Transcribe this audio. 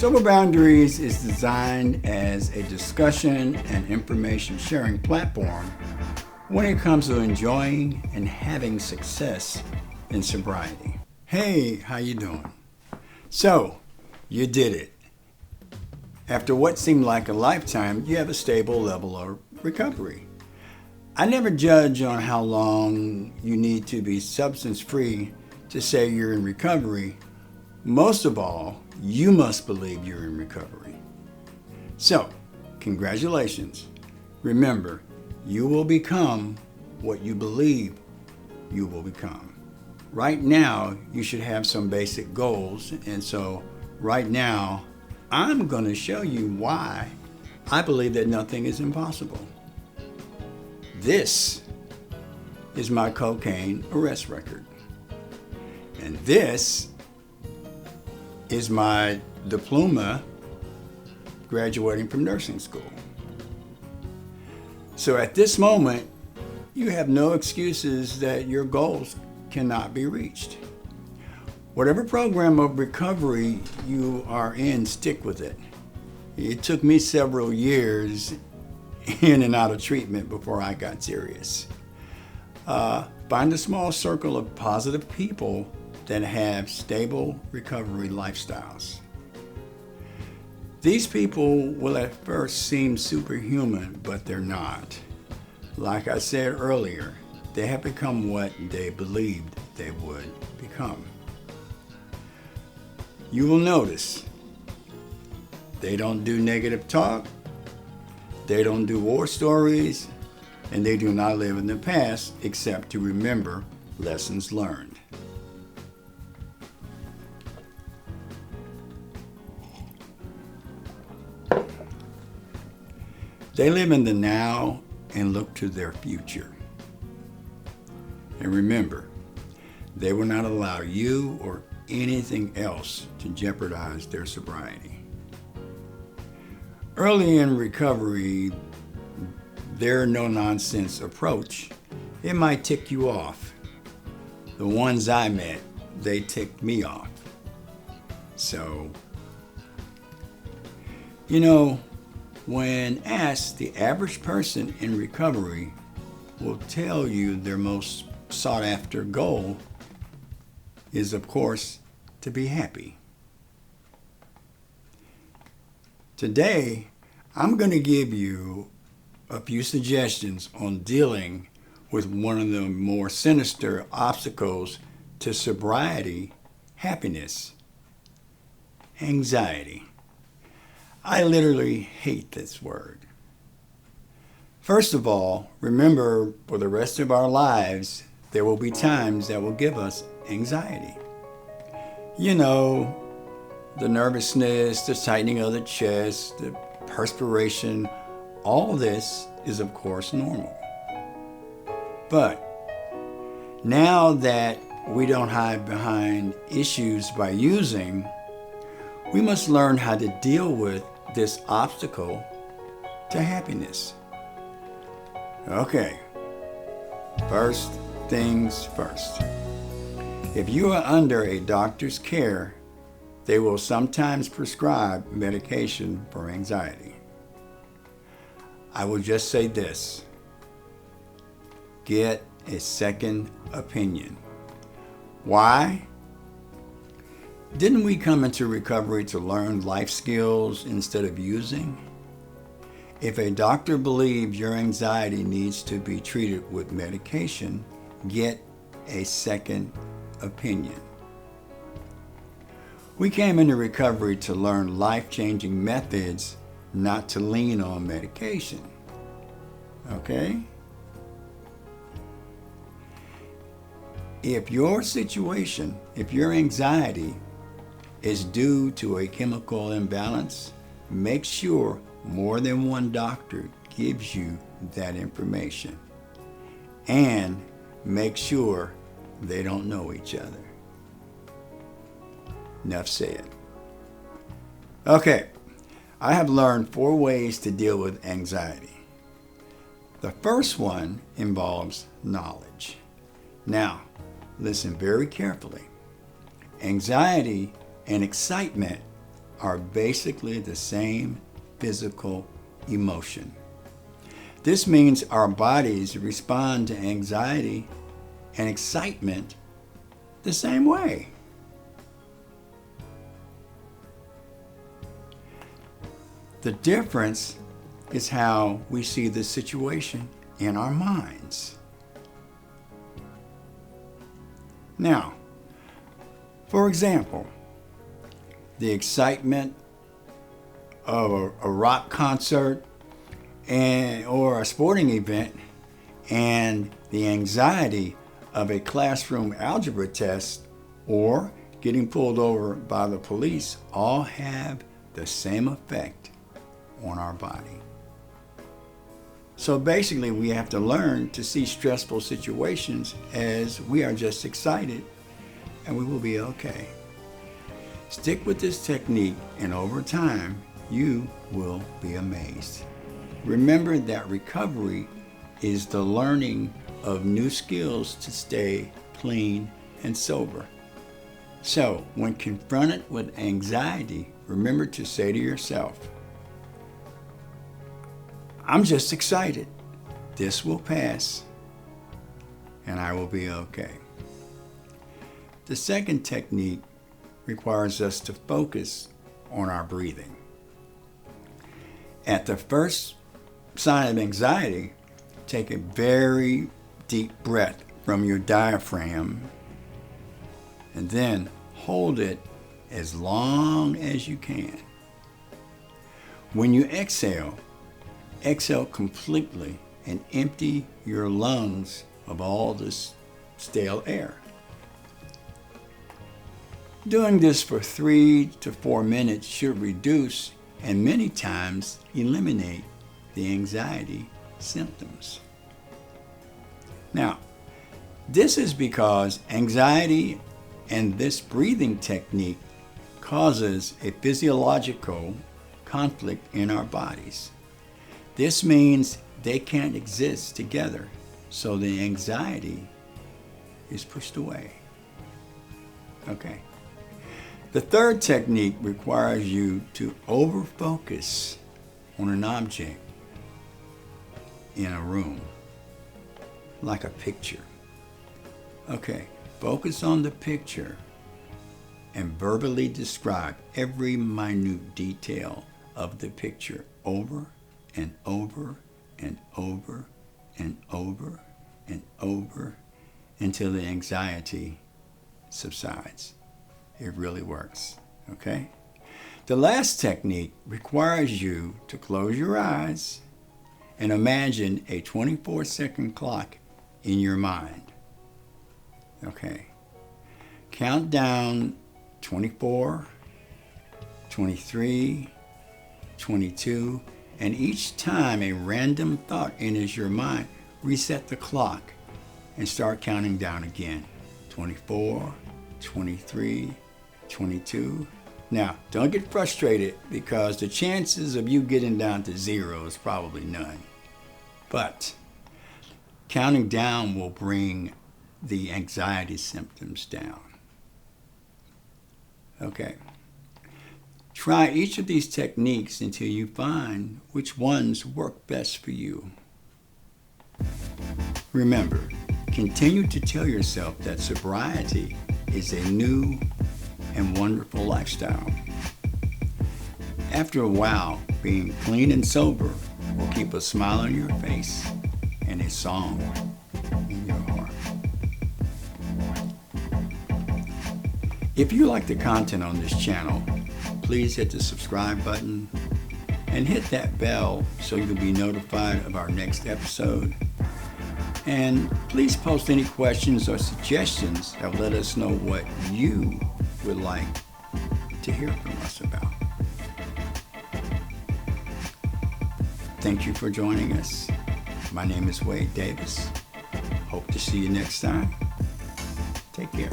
Sober Boundaries is designed as a discussion and information sharing platform when it comes to enjoying and having success in sobriety. Hey, how you doing? So, you did it. After what seemed like a lifetime, you have a stable level of recovery. I never judge on how long you need to be substance free to say you're in recovery. Most of all, you must believe you're in recovery. So, congratulations. Remember, you will become what you believe you will become. Right now, you should have some basic goals, and so right now, I'm going to show you why I believe that nothing is impossible. This is my cocaine arrest record. And this is my diploma graduating from nursing school. So at this moment, you have no excuses that your goals cannot be reached. Whatever program of recovery you are in, stick with it. It took me several years in and out of treatment before I got serious. Find a small circle of positive people that have stable recovery lifestyles. These people will at first seem superhuman, but they're not. Like I said earlier, they have become what they believed they would become. You will notice they don't do negative talk, they don't do war stories, and they do not live in the past except to remember lessons learned. They live in the now and look to their future. And remember, they will not allow you or anything else to jeopardize their sobriety. Early in recovery, their no-nonsense approach, it might tick you off. The ones I met, they ticked me off. So, when asked, the average person in recovery will tell you their most sought-after goal is, of course, to be happy. Today, I'm going to give you a few suggestions on dealing with one of the more sinister obstacles to sobriety, happiness, anxiety. I literally hate this word. First of all, remember, for the rest of our lives, there will be times that will give us anxiety. The nervousness, the tightening of the chest, the perspiration, all this is of course normal. But now that we don't hide behind issues by using, we must learn how to deal with this obstacle to happiness. Okay, first things first. If you are under a doctor's care, they will sometimes prescribe medication for anxiety. I will just say this: get a second opinion. Why? Didn't we come into recovery to learn life skills instead of using? If a doctor believes your anxiety needs to be treated with medication, get a second opinion. We came into recovery to learn life-changing methods, not to lean on medication. Okay? If your situation, if your anxiety is due to a chemical imbalance, make sure more than one doctor gives you that information. And make sure they don't know each other. Enough said. Okay, I have learned 4 ways to deal with anxiety. The first one involves knowledge. Now, listen very carefully. Anxiety and excitement are basically the same physical emotion. This means our bodies respond to anxiety and excitement the same way. The difference is how we see the situation in our minds. Now, for example, the excitement of a rock concert or a sporting event and the anxiety of a classroom algebra test or getting pulled over by the police all have the same effect on our body. So basically, we have to learn to see stressful situations as we are just excited, and we will be okay. Stick with this technique, and over time, you will be amazed. Remember that recovery is the learning of new skills to stay clean and sober. So, when confronted with anxiety, remember to say to yourself, I'm just excited. This will pass, and I will be okay. The second technique requires us to focus on our breathing. At the first sign of anxiety, take a very deep breath from your diaphragm and then hold it as long as you can. When you exhale completely and empty your lungs of all this stale air. Doing this for 3 to 4 minutes should reduce and many times eliminate the anxiety symptoms. Now, this is because anxiety and this breathing technique causes a physiological conflict in our bodies. This means they can't exist together, so the anxiety is pushed away. Okay. The third technique requires you to over-focus on an object in a room, like a picture. Okay, focus on the picture and verbally describe every minute detail of the picture over and over and over and over and over until the anxiety subsides. It really works, okay? The last technique requires you to close your eyes and imagine a 24-second clock in your mind. Okay. Count down 24, 23, 22, and each time a random thought enters your mind, reset the clock and start counting down again. 24, 23, 22. Now, don't get frustrated because the chances of you getting down to 0 is probably none. But counting down will bring the anxiety symptoms down. Okay. Try each of these techniques until you find which ones work best for you. Remember, continue to tell yourself that sobriety is a new and wonderful lifestyle. After a while, being clean and sober will keep a smile on your face and a song in your heart. If you like the content on this channel, please hit the subscribe button and hit that bell so you'll be notified of our next episode. And please post any questions or suggestions that will let us know what you would like to hear from us about. Thank you for joining us. My name is Wade Davis. Hope to see you next time. Take care.